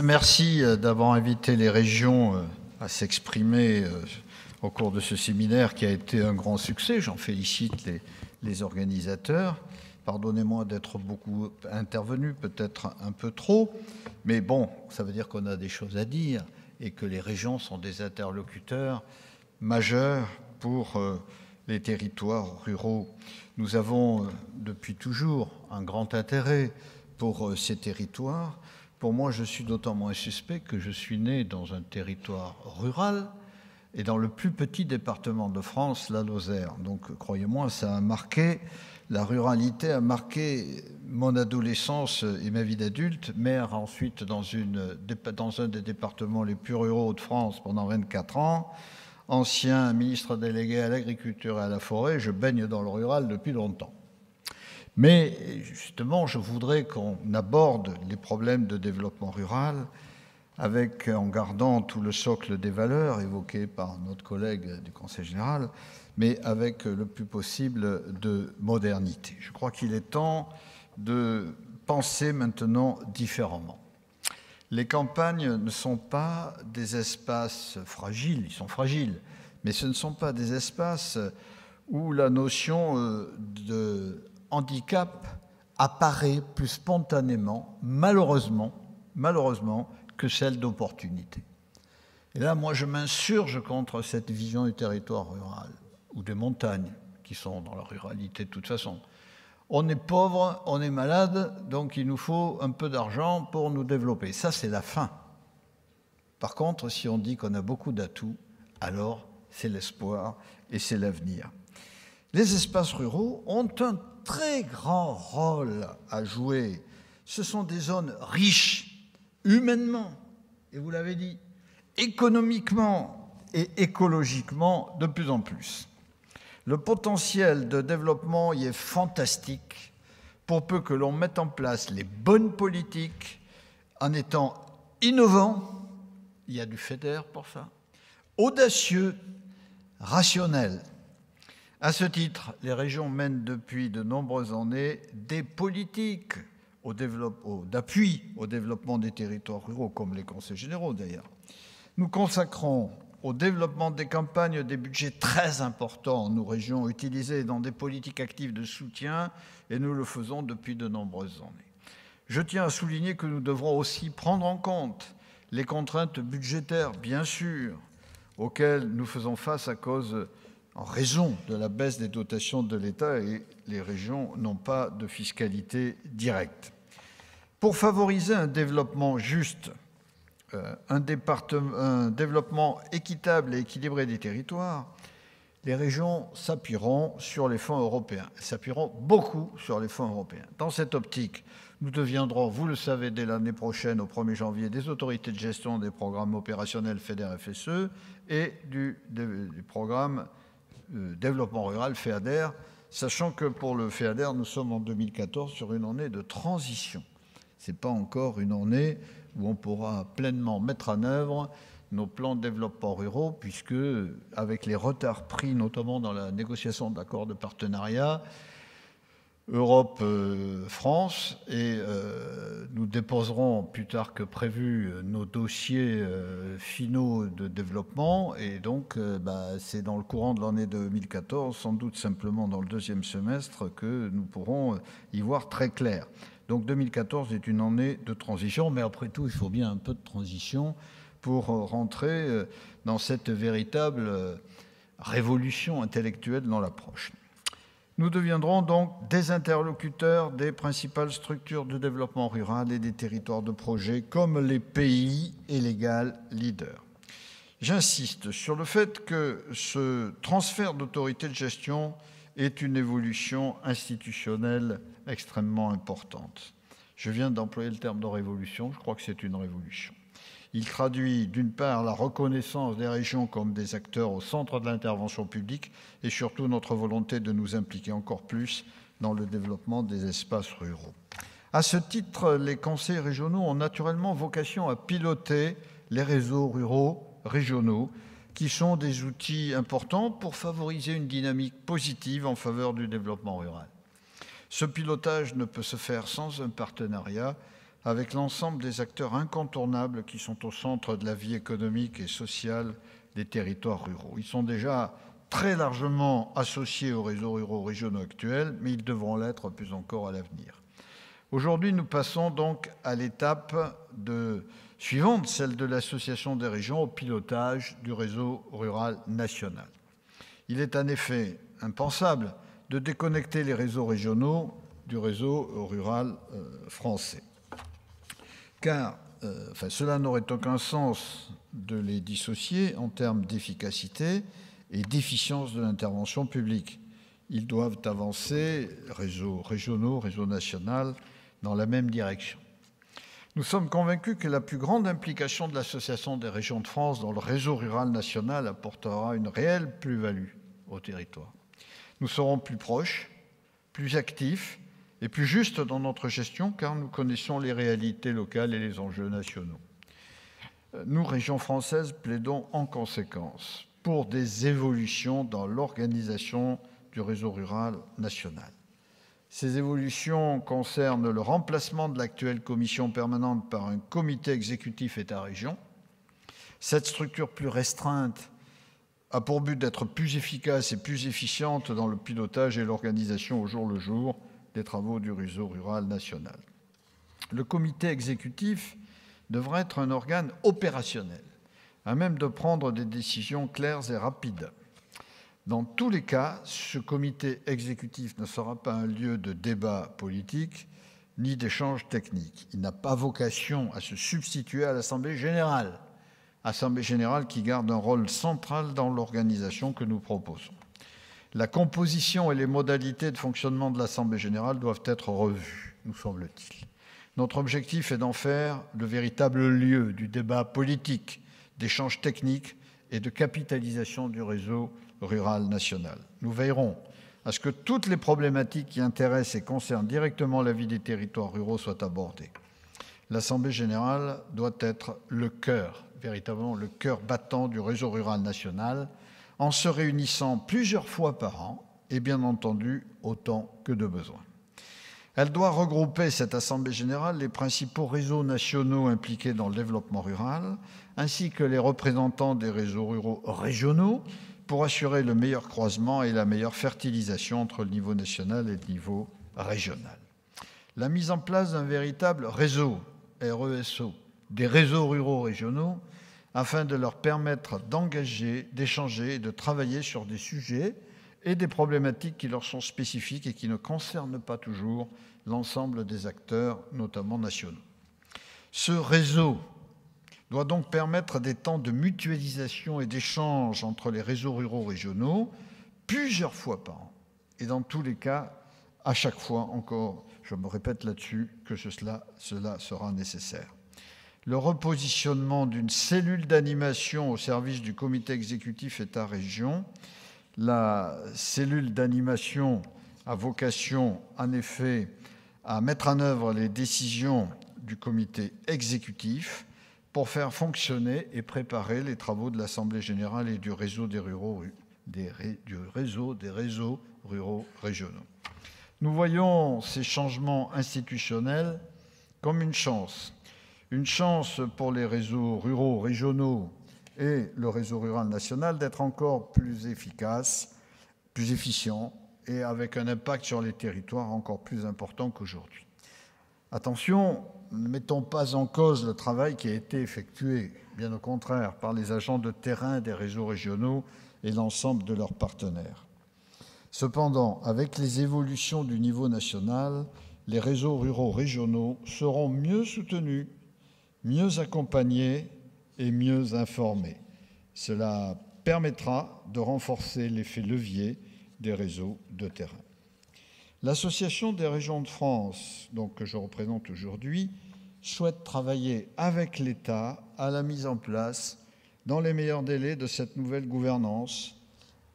Merci d'avoir invité les régions à s'exprimer au cours de ce séminaire qui a été un grand succès. J'en félicite les organisateurs. Pardonnez-moi d'être beaucoup intervenu, peut-être un peu trop, mais bon, ça veut dire qu'on a des choses à dire et que les régions sont des interlocuteurs majeurs pour les territoires ruraux. Nous avons depuis toujours un grand intérêt pour ces territoires. Pour moi, je suis d'autant moins suspect que je suis né dans un territoire rural et dans le plus petit département de France, la Lozère. Donc, croyez-moi, ça a marqué, la ruralité a marqué mon adolescence et ma vie d'adulte. Maire ensuite dans un des départements les plus ruraux de France pendant 24 ans, ancien ministre délégué à l'agriculture et à la forêt, je baigne dans le rural depuis longtemps. Mais justement, je voudrais qu'on aborde les problèmes de développement rural en gardant tout le socle des valeurs évoqué par notre collègue du Conseil général, mais avec le plus possible de modernité. Je crois qu'il est temps de penser maintenant différemment. Les campagnes ne sont pas des espaces fragiles, ils sont fragiles, mais ce ne sont pas des espaces où la notion de handicap apparaît plus spontanément, malheureusement, que celle d'opportunité. Et là, moi, je m'insurge contre cette vision du territoire rural, ou des montagnes, qui sont dans la ruralité de toute façon. On est pauvre, on est malade, donc il nous faut un peu d'argent pour nous développer. Ça, c'est la fin. Par contre, si on dit qu'on a beaucoup d'atouts, alors c'est l'espoir et c'est l'avenir. Les espaces ruraux ont un très grand rôle à jouer. Ce sont des zones riches, humainement, et vous l'avez dit, économiquement et écologiquement de plus en plus. Le potentiel de développement y est fantastique pour peu que l'on mette en place les bonnes politiques en étant innovant, il y a du FEDER pour ça, audacieux, rationnel. À ce titre, les régions mènent depuis de nombreuses années des politiques d'appui au développement des territoires ruraux, comme les conseils généraux d'ailleurs. Nous consacrons au développement des campagnes des budgets très importants en nos régions, utilisés dans des politiques actives de soutien, et nous le faisons depuis de nombreuses années. Je tiens à souligner que nous devrons aussi prendre en compte les contraintes budgétaires, bien sûr, auxquelles nous faisons face en raison de la baisse des dotations de l'État, et les régions n'ont pas de fiscalité directe. Pour favoriser un développement juste, un développement équitable et équilibré des territoires, les régions s'appuieront sur les fonds européens. Elles s'appuieront beaucoup sur les fonds européens. Dans cette optique, nous deviendrons, vous le savez, dès l'année prochaine, au 1er janvier, des autorités de gestion des programmes opérationnels FEDER-FSE et du programme développement rural FEADER, sachant que pour le FEADER, nous sommes en 2014 sur une année de transition. Ce n'est pas encore une année où on pourra pleinement mettre en œuvre nos plans de développement ruraux, puisque, avec les retards pris, notamment dans la négociation d'accords de partenariat, Europe-France, et nous déposerons plus tard que prévu nos dossiers finaux de développement, et donc c'est dans le courant de l'année 2014, sans doute simplement dans le deuxième semestre, que nous pourrons y voir très clair. Donc 2014 est une année de transition, mais après tout, il faut bien un peu de transition pour rentrer dans cette véritable révolution intellectuelle dans l'approche. Nous deviendrons donc des interlocuteurs des principales structures de développement rural et des territoires de projet, comme les pays et légal leaders. J'insiste sur le fait que ce transfert d'autorité de gestion est une évolution institutionnelle extrêmement importante. Je viens d'employer le terme de révolution, je crois que c'est une révolution. Il traduit d'une part la reconnaissance des régions comme des acteurs au centre de l'intervention publique et surtout notre volonté de nous impliquer encore plus dans le développement des espaces ruraux. À ce titre, les conseils régionaux ont naturellement vocation à piloter les réseaux ruraux régionaux qui sont des outils importants pour favoriser une dynamique positive en faveur du développement rural. Ce pilotage ne peut se faire sans un partenariat avec l'ensemble des acteurs incontournables qui sont au centre de la vie économique et sociale des territoires ruraux. Ils sont déjà très largement associés aux réseaux ruraux régionaux actuels, mais ils devront l'être plus encore à l'avenir. Aujourd'hui, nous passons donc à l'étape suivante, celle de l'association des régions au pilotage du réseau rural national. Il est en effet impensable de déconnecter les réseaux régionaux du réseau rural français. Car cela n'aurait aucun sens de les dissocier en termes d'efficacité et d'efficience de l'intervention publique. Ils doivent avancer, réseaux régionaux, réseau national, dans la même direction. Nous sommes convaincus que la plus grande implication de l'Association des régions de France dans le réseau rural national apportera une réelle plus-value au territoire. Nous serons plus proches, plus actifs et plus justes dans notre gestion car nous connaissons les réalités locales et les enjeux nationaux. Nous, régions françaises, plaidons en conséquence pour des évolutions dans l'organisation du réseau rural national. Ces évolutions concernent le remplacement de l'actuelle commission permanente par un comité exécutif État-région. Cette structure plus restreinte a pour but d'être plus efficace et plus efficiente dans le pilotage et l'organisation au jour le jour des travaux du réseau rural national. Le comité exécutif devra être un organe opérationnel, à même de prendre des décisions claires et rapides. Dans tous les cas, ce comité exécutif ne sera pas un lieu de débat politique ni d'échange technique. Il n'a pas vocation à se substituer à l'Assemblée générale qui garde un rôle central dans l'organisation que nous proposons. La composition et les modalités de fonctionnement de l'Assemblée générale doivent être revues, nous semble-t-il. Notre objectif est d'en faire le véritable lieu du débat politique, d'échange technique et de capitalisation du réseau rural national. Nous veillerons à ce que toutes les problématiques qui intéressent et concernent directement la vie des territoires ruraux soient abordées. L'Assemblée générale doit être le cœur, véritablement le cœur battant du réseau rural national, en se réunissant plusieurs fois par an et bien entendu autant que de besoin. Elle doit regrouper, cette Assemblée générale, les principaux réseaux nationaux impliqués dans le développement rural, ainsi que les représentants des réseaux ruraux régionaux, pour assurer le meilleur croisement et la meilleure fertilisation entre le niveau national et le niveau régional. La mise en place d'un véritable réseau, RESO, des réseaux ruraux régionaux, afin de leur permettre d'engager, d'échanger et de travailler sur des sujets et des problématiques qui leur sont spécifiques et qui ne concernent pas toujours l'ensemble des acteurs, notamment nationaux. Ce réseau doit donc permettre des temps de mutualisation et d'échange entre les réseaux ruraux régionaux plusieurs fois par an. Et dans tous les cas, à chaque fois encore, je me répète là-dessus, que cela sera nécessaire. Le repositionnement d'une cellule d'animation au service du comité exécutif État-région. La cellule d'animation a vocation, en effet, à mettre en œuvre les décisions du comité exécutif pour faire fonctionner et préparer les travaux de l'Assemblée générale et du réseau des réseaux ruraux régionaux. Nous voyons ces changements institutionnels comme une chance pour les réseaux ruraux régionaux et le réseau rural national d'être encore plus efficaces, plus efficients et avec un impact sur les territoires encore plus important qu'aujourd'hui. Attention, ne mettons pas en cause le travail qui a été effectué, bien au contraire, par les agents de terrain des réseaux régionaux et l'ensemble de leurs partenaires. Cependant, avec les évolutions du niveau national, les réseaux ruraux régionaux seront mieux soutenus, mieux accompagnés et mieux informés. Cela permettra de renforcer l'effet levier des réseaux de terrain. L'Association des régions de France, donc, que je représente aujourd'hui, souhaite travailler avec l'État à la mise en place, dans les meilleurs délais, de cette nouvelle gouvernance,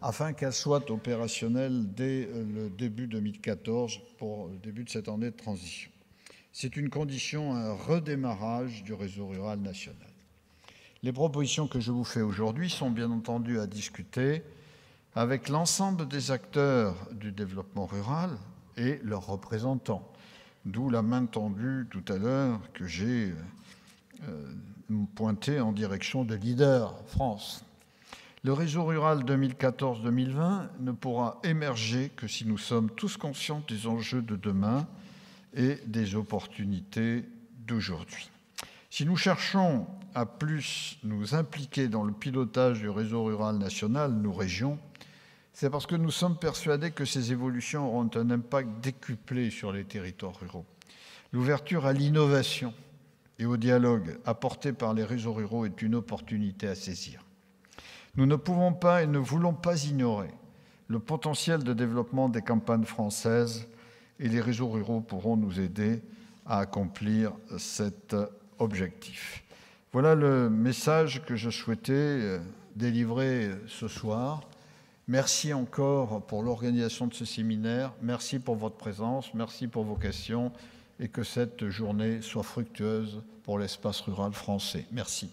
afin qu'elle soit opérationnelle dès le début 2014, pour le début de cette année de transition. C'est une condition à un redémarrage du réseau rural national. Les propositions que je vous fais aujourd'hui sont bien entendu à discuter avec l'ensemble des acteurs du développement rural et leurs représentants. d'où la main tendue tout à l'heure que j'ai pointée en direction de Leader France. Le réseau rural 2014-2020 ne pourra émerger que si nous sommes tous conscients des enjeux de demain et des opportunités d'aujourd'hui. Si nous cherchons à plus nous impliquer dans le pilotage du réseau rural national, nous régions, c'est parce que nous sommes persuadés que ces évolutions auront un impact décuplé sur les territoires ruraux. L'ouverture à l'innovation et au dialogue apporté par les réseaux ruraux est une opportunité à saisir. Nous ne pouvons pas et ne voulons pas ignorer le potentiel de développement des campagnes françaises et les réseaux ruraux pourront nous aider à accomplir cet objectif. Voilà le message que je souhaitais délivrer ce soir. Merci encore pour l'organisation de ce séminaire. Merci pour votre présence. Merci pour vos questions et que cette journée soit fructueuse pour l'espace rural français. Merci.